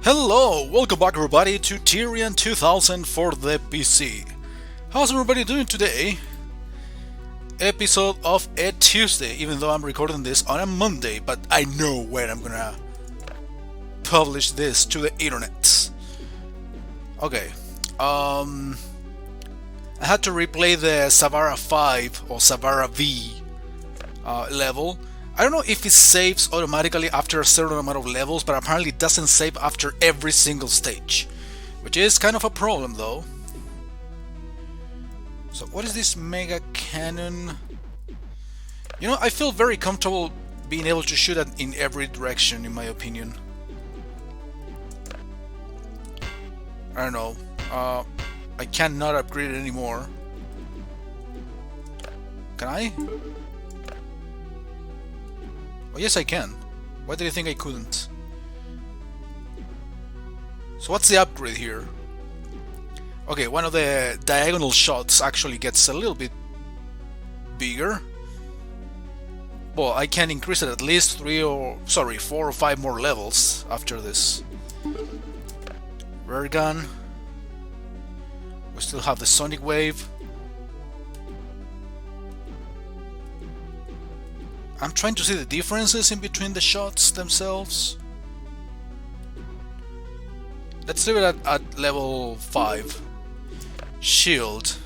Hello, welcome back everybody to Tyrian 2000 for the PC. How's everybody doing today? Episode of a Tuesday, even though I'm recording this on a Monday, but I know when I'm gonna publish this to the internet. Okay, I had to replay the Savara 5 or Savara V level. I don't know if it saves automatically after a certain amount of levels, but apparently it doesn't save after every single stage, which is kind of a problem though. So what is this Mega Canon? You know, I feel very comfortable being able to shoot it in every direction, in my opinion. I don't know. I cannot upgrade it anymore. Can I? Oh yes, I can. Why did you think I couldn't? So what's the upgrade here? Okay, one of the diagonal shots actually gets a little bit bigger. Well, I can increase it at least 4 or 5 more levels after this. Rare gun. We still have the sonic wave. I'm trying to see the differences in between the shots themselves. Let's leave it at level 5. Shield.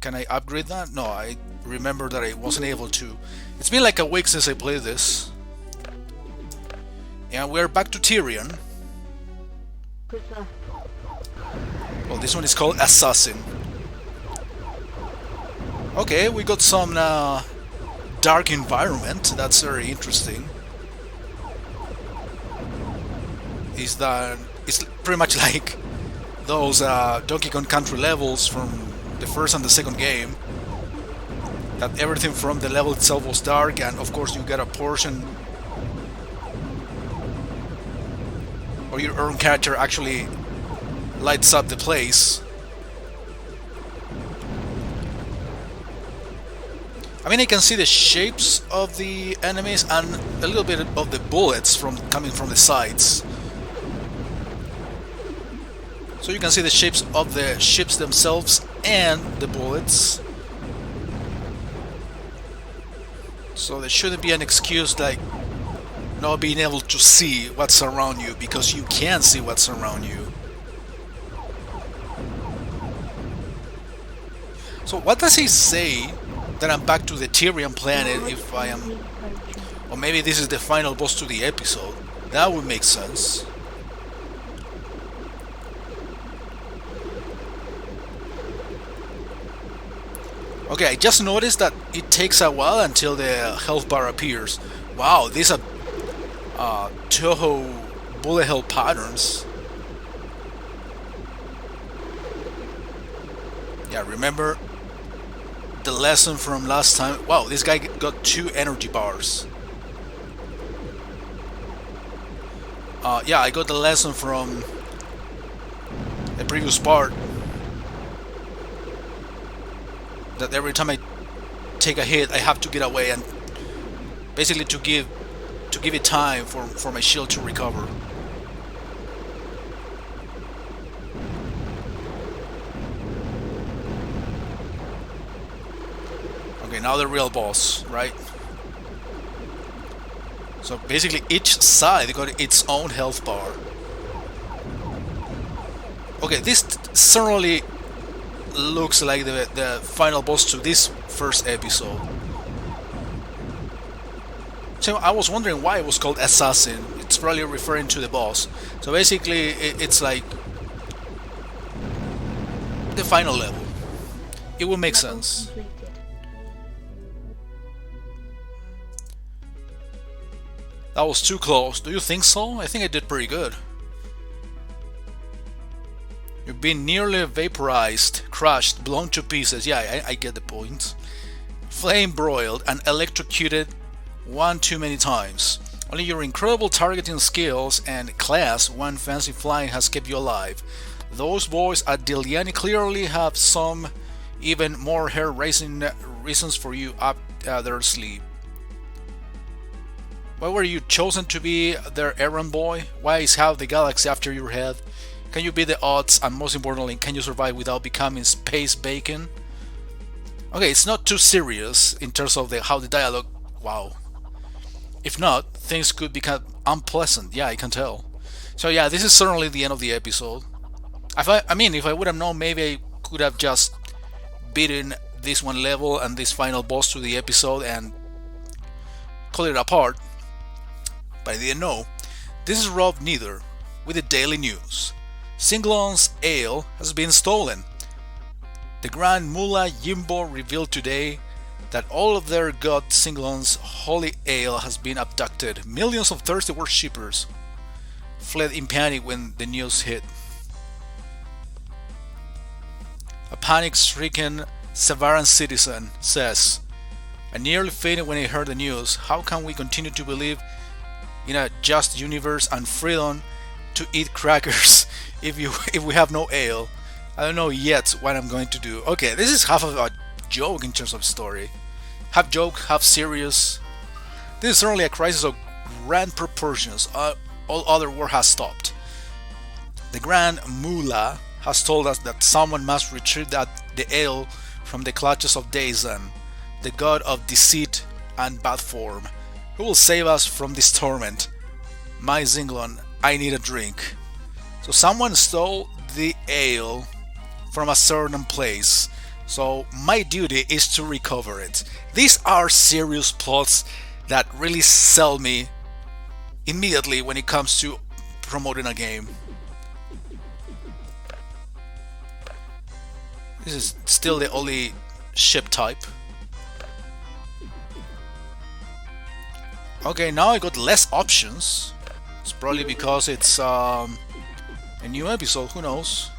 Can I upgrade that? No, I remember that I wasn't able to. It's been like a week since I played this. And we're back to Tyrian. Well, this one is called Assassin. Okay, we got some dark environment. That's very interesting. It's pretty much like those Donkey Kong Country levels from the first and the second game. That everything from the level itself was dark, and of course you get a portion, or your own character actually lights up the place. I mean, I can see the shapes of the enemies and a little bit of the bullets coming from the sides. So you can see the shapes of the ships themselves and the bullets. So there shouldn't be an excuse like not being able to see what's around you, because you can see what's around you. So what does he say that I'm back to the Tyrian planet if I am... Or maybe this is the final boss to the episode. That would make sense. Okay, I just noticed that it takes a while until the health bar appears. Wow, these are Toho bullet hell patterns. Yeah, remember the lesson from last time? Wow, this guy got 2 energy bars. Yeah, I got the lesson from the previous part, that every time I take a hit I have to get away, and basically to give it time for my shield to recover. Okay, now the real boss, right? So basically each side got its own health bar. Okay, this certainly looks like the final boss to this first episode. So I was wondering why it was called Assassin. It's probably referring to the boss. So basically it's like the final level. It would make sense. That was too close. Do you think so? I think I did pretty good. You've been nearly vaporized, crushed, blown to pieces. Yeah, I get the point. Flame broiled and electrocuted one too many times. Only your incredible targeting skills and class 1 fancy flying has kept you alive. Those boys at Diliani clearly have some even more hair-raising reasons for you up their sleeve. Why were you chosen to be their errand boy? Why is half the galaxy after your head? Can you beat the odds? And most importantly, can you survive without becoming space bacon? Okay, it's not too serious in terms of how the dialogue... Wow. If not, things could become unpleasant. Yeah, I can tell. So yeah, this is certainly the end of the episode. If I would have known, maybe I could have just beaten this one level and this final boss to the episode and call it apart. But I didn't know. This is Rob Neither with the Daily News. Singlon's ale has been stolen. The Grand Mullah Yimbo revealed today that all of their god Singlon's holy ale has been abducted. Millions of thirsty worshippers fled in panic when the news hit. A panic-stricken Savaran citizen says, "I nearly fainted when I heard the news. How can we continue to believe in a just universe and freedom to eat crackers if we have no ale? I don't know yet what I'm going to do." Okay, this is half of a joke in terms of story. Half joke, half serious. This is certainly a crisis of grand proportions. All other war has stopped. The Grand Mullah has told us that someone must retrieve the ale from the clutches of Dazan, the god of deceit and bad form, who will save us from this torment. My Zinglon, I need a drink. So someone stole the ale from a certain place, so my duty is to recover it. These are serious plots that really sell me immediately when it comes to promoting a game. This is still the only ship type. Okay, now I got less options. It's probably because it's a new episode, who knows?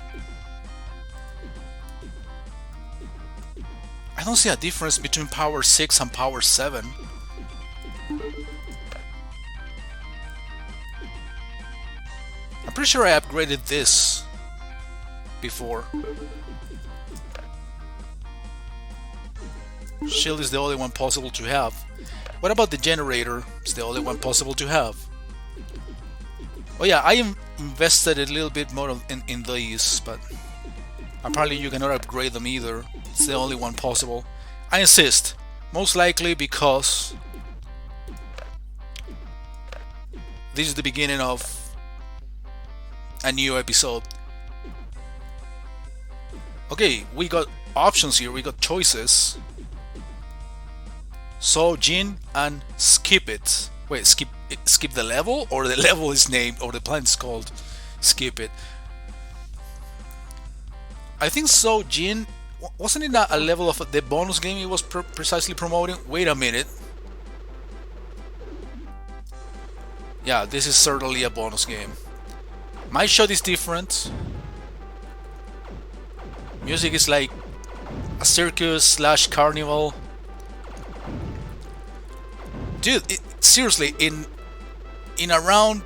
I don't see a difference between Power 6 and Power 7. I'm pretty sure I upgraded this before. Shield is the only one possible to have. What about the generator? It's the only one possible to have. Oh yeah, I invested a little bit more in these, but apparently you cannot upgrade them either. It's the only one possible. I insist, most likely because this is the beginning of a new episode. Okay, we got options here, we got choices. So Jin and skip it. Wait, skip the level, or the level is named, or the planet's called skip it. I think So Jin, wasn't it a level of the bonus game he was precisely promoting? Wait a minute. Yeah, this is certainly a bonus game. My shot is different. Music is like a circus / carnival. Dude, seriously, in around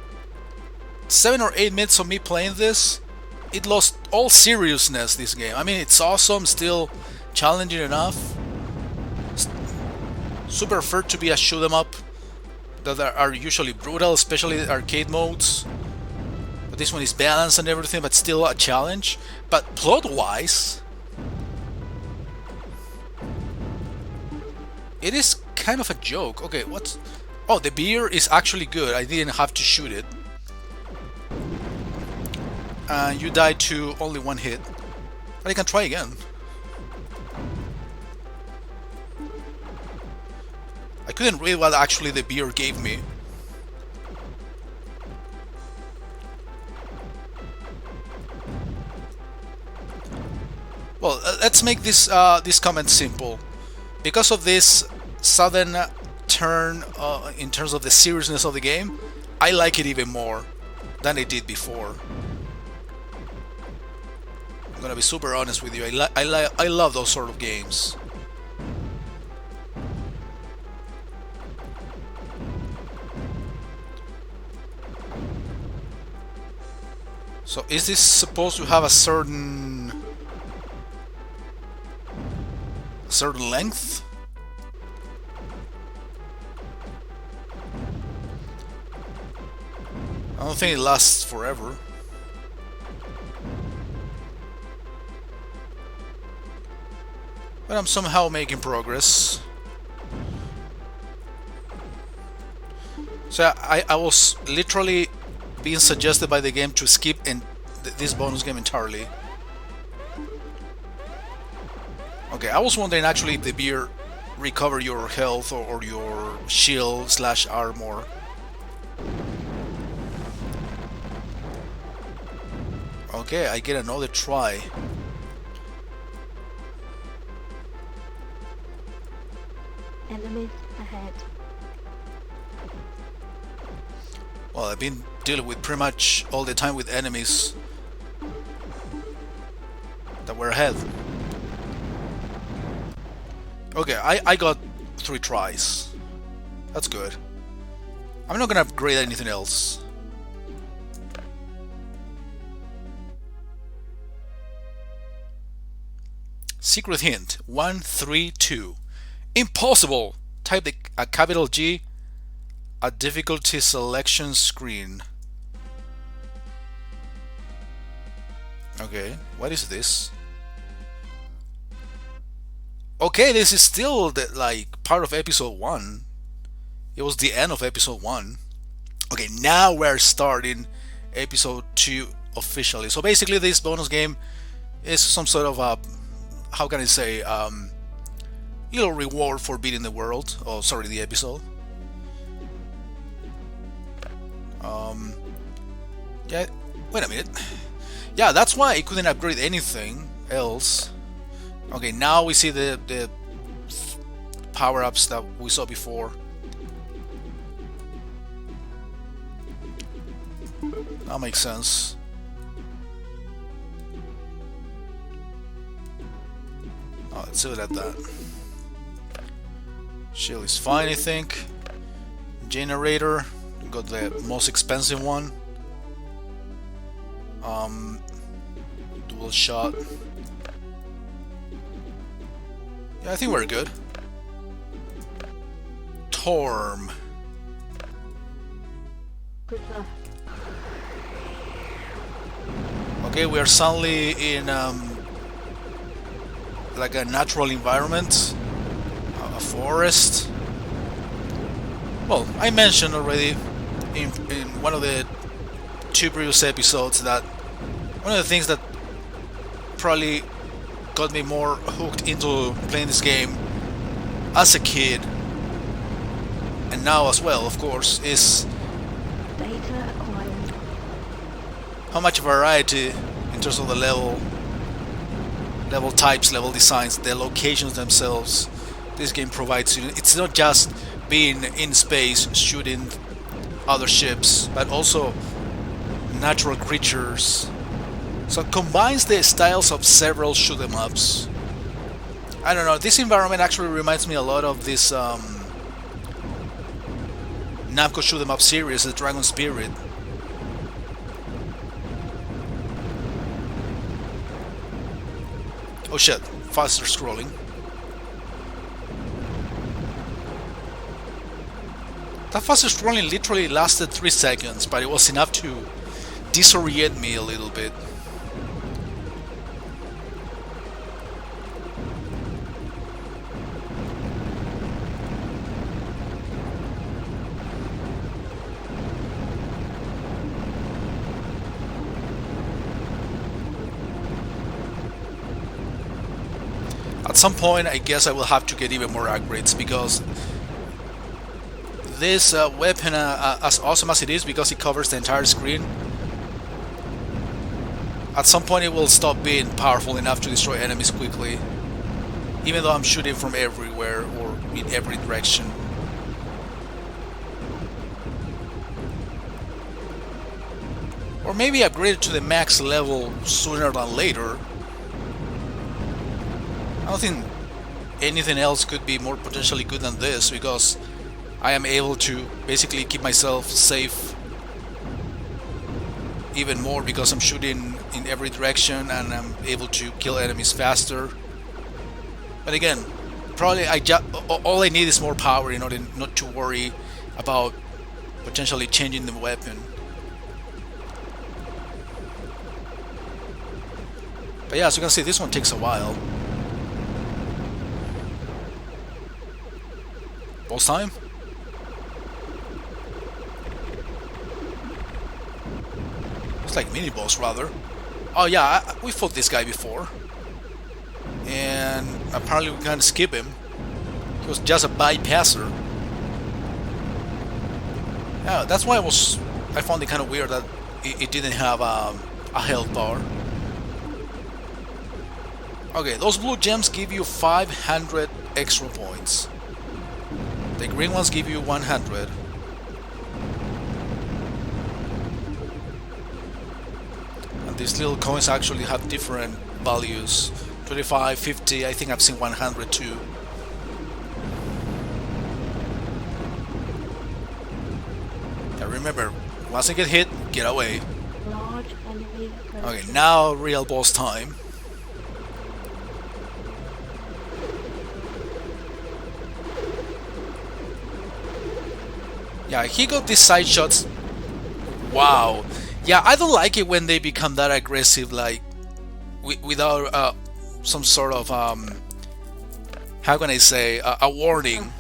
7 or 8 minutes of me playing this, it lost all seriousness, this game. I mean, it's awesome, still challenging enough. Super fair to be a shoot 'em up that are usually brutal, especially the arcade modes. But this one is balanced and everything, but still a challenge. But plot-wise, it is kind of a joke. Okay, what's... Oh, the beer is actually good. I didn't have to shoot it. You died to only one hit. But I can try again. I couldn't read what actually the beer gave me. Well, let's make this this comment simple. Because of this sudden turn in terms of the seriousness of the game, I like it even more than I did before. I'm gonna be super honest with you. I love those sort of games. So is this supposed to have a certain length? I don't think it lasts forever. But I'm somehow making progress. So I was literally being suggested by the game to skip this bonus game entirely. Okay, I was wondering actually if the beer recover your health or your shield slash armor. Okay, I get another try. Enemies ahead. Well, I've been dealing with pretty much all the time with enemies that were ahead. Okay, I got 3 tries. That's good. I'm not gonna upgrade anything else. Secret hint 132. Impossible! Type a capital G, a difficulty selection screen. Okay, what is this? Okay, this is still like part of episode 1. It was the end of episode 1. Okay, now we're starting episode 2 officially. So basically this bonus game is some sort of a, how can I say, little reward for beating the world. Oh, sorry, the episode. Yeah, wait a minute. Yeah, that's why I couldn't upgrade anything else. Okay, now we see the power-ups that we saw before. That makes sense. Oh, let's leave it at that. Shield is fine, I think. Generator, got the most expensive one. Dual shot. Yeah, I think we're good. Torm. Good luck. Okay, we are suddenly in like a natural environment, a forest. Well, I mentioned already in one of the 2 previous episodes that one of the things that probably got me more hooked into playing this game as a kid, and now as well, of course, is Data acquired. how much variety in terms of the level types, level designs, the locations themselves this game provides you. It's not just being in space shooting other ships, but also natural creatures. So it combines the styles of several shoot 'em ups. I don't know, this environment actually reminds me a lot of this Namco shoot 'em up series, the Dragon Spirit. Oh shit, faster scrolling. That faster scrolling literally lasted 3 seconds, but it was enough to disorient me a little bit. At some point, I guess I will have to get even more upgrades, because this weapon, as awesome as it is because it covers the entire screen, at some point it will stop being powerful enough to destroy enemies quickly, even though I'm shooting from everywhere or in every direction. Or maybe upgrade it to the max level sooner than later. I don't think anything else could be more potentially good than this, because I am able to basically keep myself safe even more because I'm shooting in every direction and I'm able to kill enemies faster. But again, probably all I need is more power in order not to worry about potentially changing the weapon. But yeah, as you can see, this one takes a while. Boss time? It's like mini boss rather. Oh yeah, we fought this guy before. And apparently we can't skip him. He was just a bypasser. Yeah, that's why I found it kind of weird that it didn't have a health bar. Okay, those blue gems give you 500 extra points. The green ones give you 100. And these little coins actually have different values. 25, 50, I think I've seen 100 too. Now remember, once I get hit, get away. Large enemy approaching. Okay, now real boss time. Yeah, he got these side shots. Wow. Yeah, I don't like it when they become that aggressive, like without some sort of how can I say, a warning.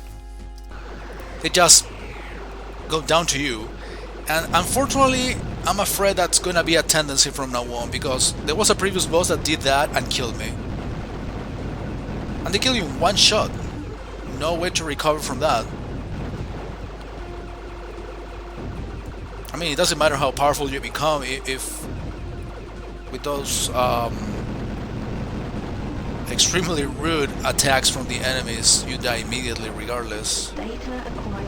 They just go down to you, and unfortunately, I'm afraid that's gonna be a tendency from now on, because there was a previous boss that did that and killed me, and they kill you in one shot. No way to recover from that. I mean, it doesn't matter how powerful you become if with those extremely rude attacks from the enemies, you die immediately regardless. Data acquired.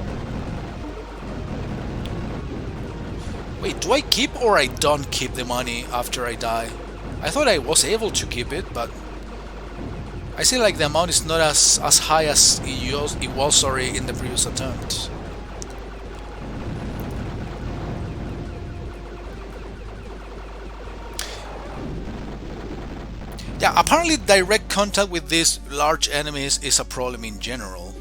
Wait, do I keep or I don't keep the money after I die? I thought I was able to keep it, but I see like the amount is not as high as it was, sorry, in the previous attempt. Yeah, apparently direct contact with these large enemies is a problem in general.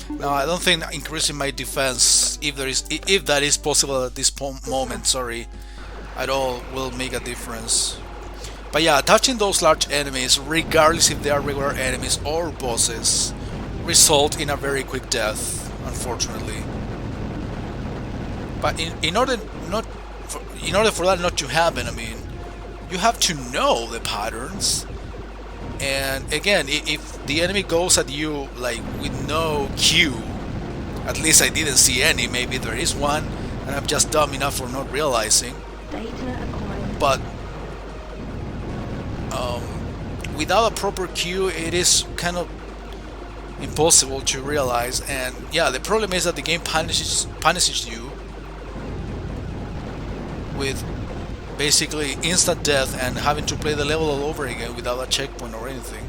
No, I don't think increasing my defense, if that is possible at this moment, sorry, at all, will make a difference. But yeah, touching those large enemies, regardless if they are regular enemies or bosses, result in a very quick death, unfortunately. But in order for that not to happen, I mean, you have to know the patterns. And again, if the enemy goes at you like with no cue, at least I didn't see any, maybe there is one, and I'm just dumb enough for not realizing. Data acquired. But without a proper cue, it is kind of impossible to realize. And yeah, the problem is that the game punishes you with basically instant death and having to play the level all over again without a checkpoint or anything.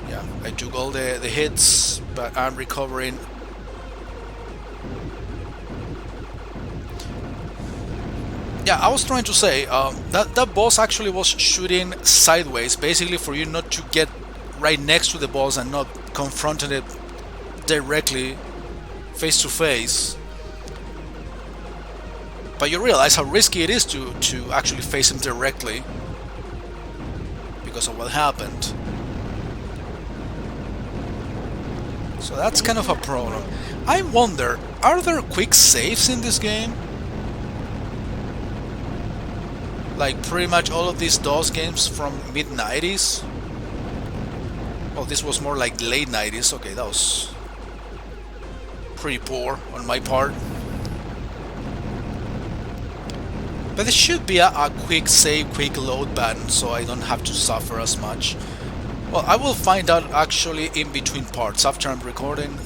Yeah, I took all the hits, but I'm recovering. Yeah, I was trying to say that boss actually was shooting sideways, basically for you not to get right next to the boss and not confronting it directly face to face. But you realize how risky it is to actually face him directly because of what happened. So that's kind of a problem. I wonder, are there quick saves in this game? Like pretty much all of these DOS games from mid-90s? Oh, this was more like late 90s. Okay, that was pretty poor on my part. But there should be a quick save, quick load button, so I don't have to suffer as much. Well, I will find out actually in between parts, after I'm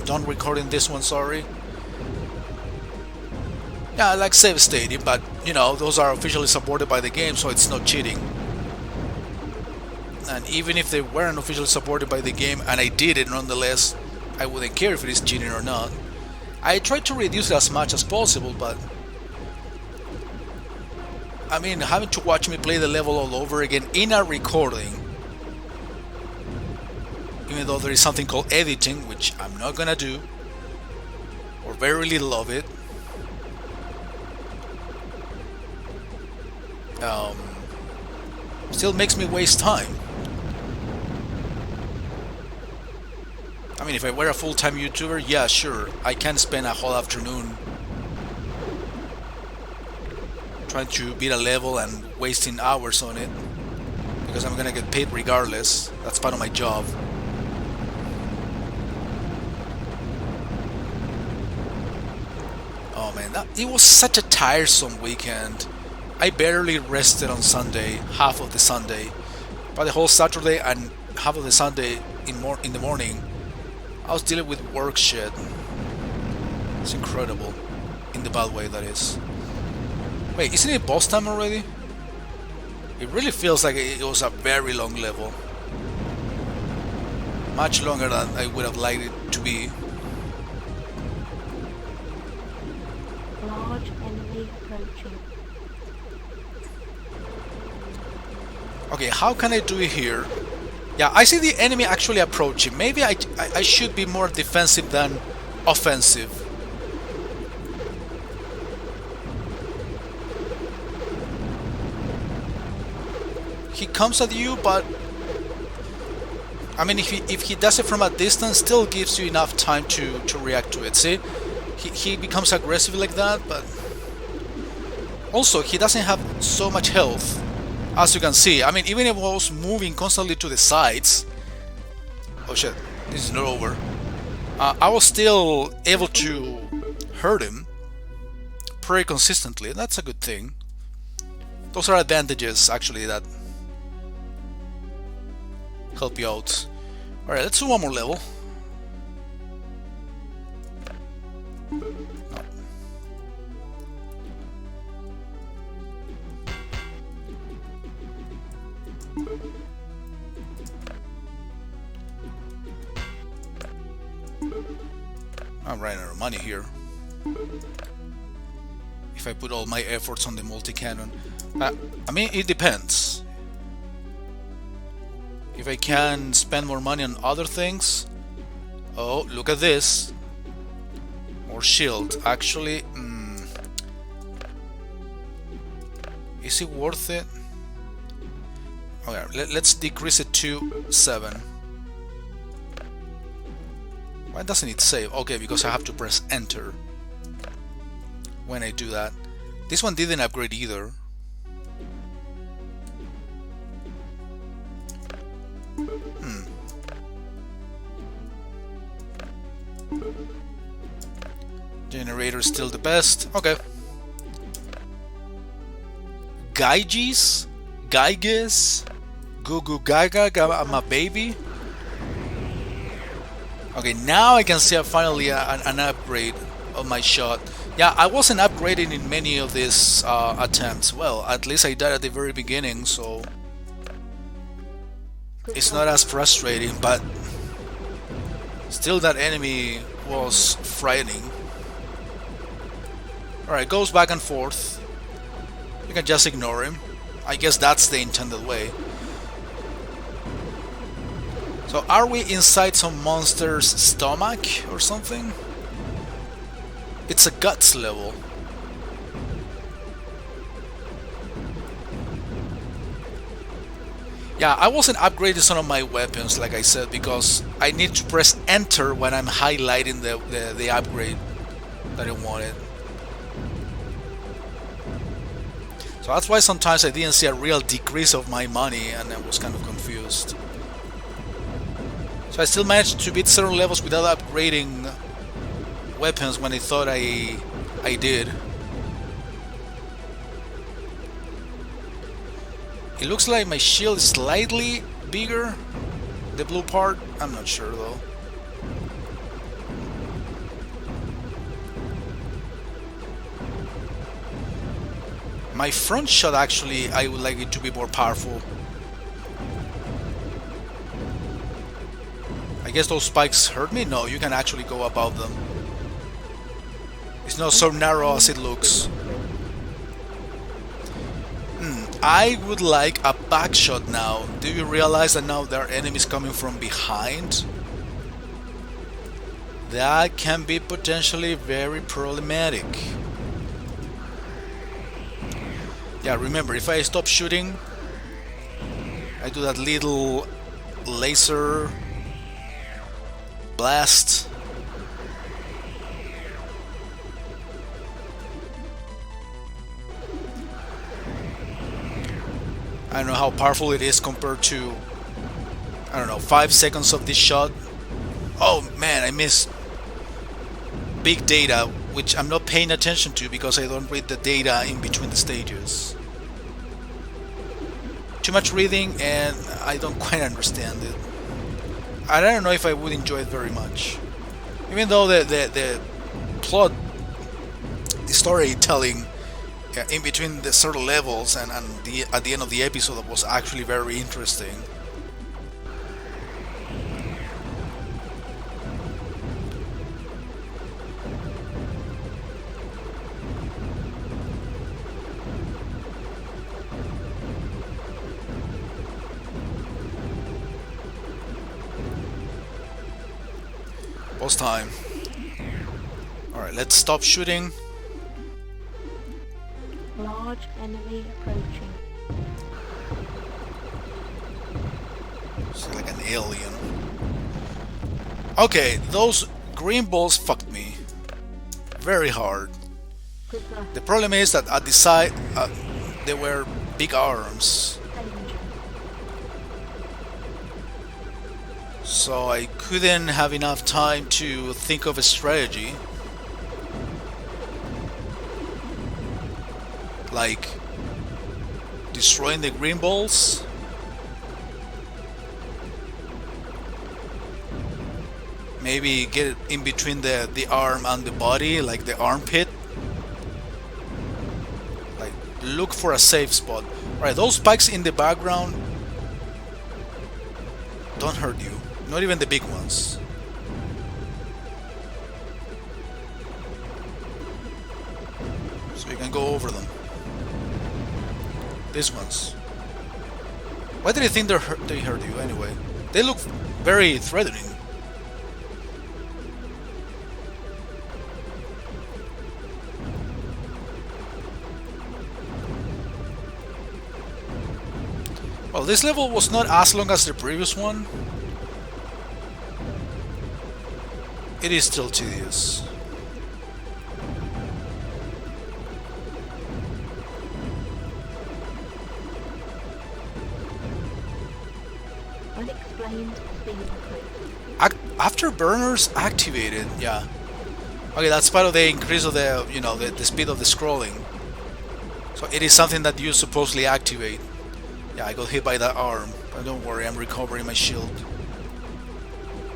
done recording this one, sorry. Yeah, I like save stating, but you know, those are officially supported by the game, so it's not cheating. And even if they weren't officially supported by the game and I did it nonetheless, I wouldn't care if it is cheating or not. I try to reduce it as much as possible, but I mean, having to watch me play the level all over again in a recording, even though there is something called editing, which I'm not gonna do, or very little of it. Still makes me waste time. I mean, if I were a full-time YouTuber, yeah, sure, I can spend a whole afternoon trying to beat a level and wasting hours on it, because I'm gonna get paid regardless. That's part of my job. Oh man, it was such a tiresome weekend. I barely rested on Sunday, half of the Sunday. By the whole Saturday and half of the Sunday in the morning, I was dealing with work shit. It's incredible. In the bad way, that is. Wait, isn't it boss time already? It really feels like it was a very long level. Much longer than I would have liked it to be. Large enemy approaching. Okay, how can I do it here? Yeah, I see the enemy actually approaching. Maybe I should be more defensive than offensive. He comes at you, but I mean, if he does it from a distance, still gives you enough time to react to it. See, he becomes aggressive like that, but also he doesn't have so much health, as you can see. I mean, even if I was moving constantly to the sides, oh shit, this is not over. I was still able to hurt him pretty consistently. That's a good thing. Those are advantages, actually, that help you out. Alright, let's do one more level. No. I'm running out of money here. If I put all my efforts on the multi-cannon. I mean, it depends. If I can spend more money on other things. Oh, look at this. More shield. Actually, is it worth it? Okay, let's decrease it to 7. Why doesn't it save? Okay, because I have to press enter when I do that. This one didn't upgrade either. Generator still the best. Okay. Geiges? Geiges? Goo Goo Gaga, my baby. Okay, now I can see finally an upgrade of my shot. Yeah, I wasn't upgrading in many of these attempts. Well, at least I died at the very beginning, so it's not as frustrating, but still that enemy was frightening. Alright, goes back and forth. You can just ignore him. I guess that's the intended way. So are we inside some monster's stomach or something? It's a guts level. Yeah, I wasn't upgrading some of my weapons, like I said, because I need to press enter when I'm highlighting the upgrade that I wanted. So that's why sometimes I didn't see a real decrease of my money and I was kind of confused. So I still managed to beat certain levels without upgrading weapons when I thought I did. It looks like my shield is slightly bigger, the blue part. I'm not sure though. My front shot, actually, I would like it to be more powerful. I guess those spikes hurt me? No, you can actually go above them. It's not so narrow as it looks. I would like a back shot now. Do you realize that now there are enemies coming from behind? that can be potentially very problematic. Yeah, remember, if I stop shooting, I do that little laser blast. I don't know how powerful it is compared to, I don't know, 5 seconds of this shot. Oh man, I missed big data, which I'm not paying attention to because I don't read the data in between the stages. Too much reading and I don't quite understand it. I don't know if I would enjoy it very much. Even though the plot, the storytelling in between the certain levels and at the end of the episode was actually very interesting. Boss time. Alright, let's stop shooting. Large enemy approaching. It's like an alien. Okay, those green balls fucked me very hard. Good luck. The problem is that at the side there were big arms, Danger. so I couldn't have enough time to think of a strategy. Like destroying the green balls. Maybe get it in between the arm and the body, like the armpit. Like look for a safe spot. Right, those spikes in the background don't hurt you. Not even the big ones. So you can go over them. These ones. Why did you think they hurt you anyway? They look very threatening. Well, this level was not as long as the previous one. It is still tedious. Unexplained speed increase. Afterburners activated, yeah. Okay, that's part of the increase of the, you know, the speed of the scrolling. So it is something that you supposedly activate. Yeah, I got hit by that arm, but don't worry, I'm recovering my shield.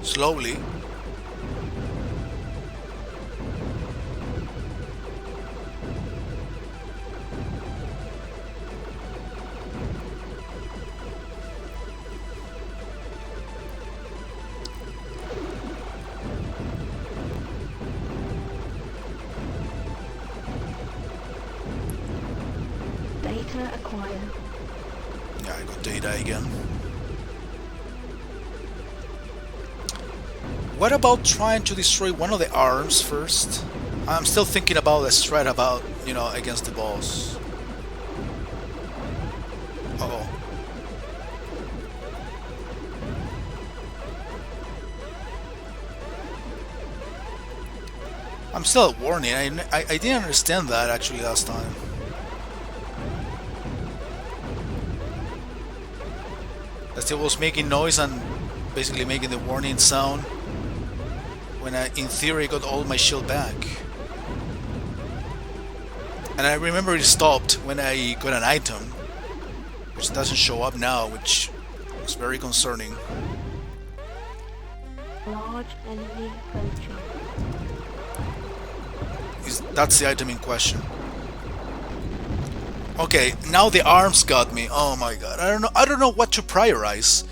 Slowly. Data acquired. Yeah, I got data again. What about trying to destroy one of the arms first? I'm still thinking about a strat about, you know, against the boss. Uh-oh. I'm still at warning. I didn't understand that actually last time. That still was making noise and basically making the warning sound when I, in theory, got all my shield back. And I remember it stopped when I got an item, which doesn't show up now, which is very concerning. Large enemy approaching. That's the item in question. Okay, now the arms got me. Oh my god. I don't know what to prioritize.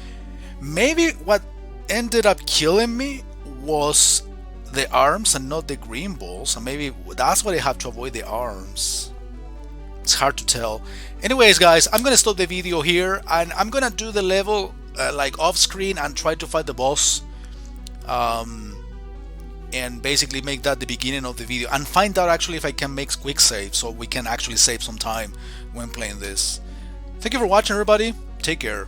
Maybe what ended up killing me was the arms and not the green balls. And maybe that's why I have to avoid the arms. It's hard to tell. Anyways, guys, I'm gonna stop the video here and I'm gonna do the level like off screen and try to fight the boss and basically make that the beginning of the video, and find out actually if I can make quick saves so we can actually save some time when playing this. Thank you for watching, everybody. Take care.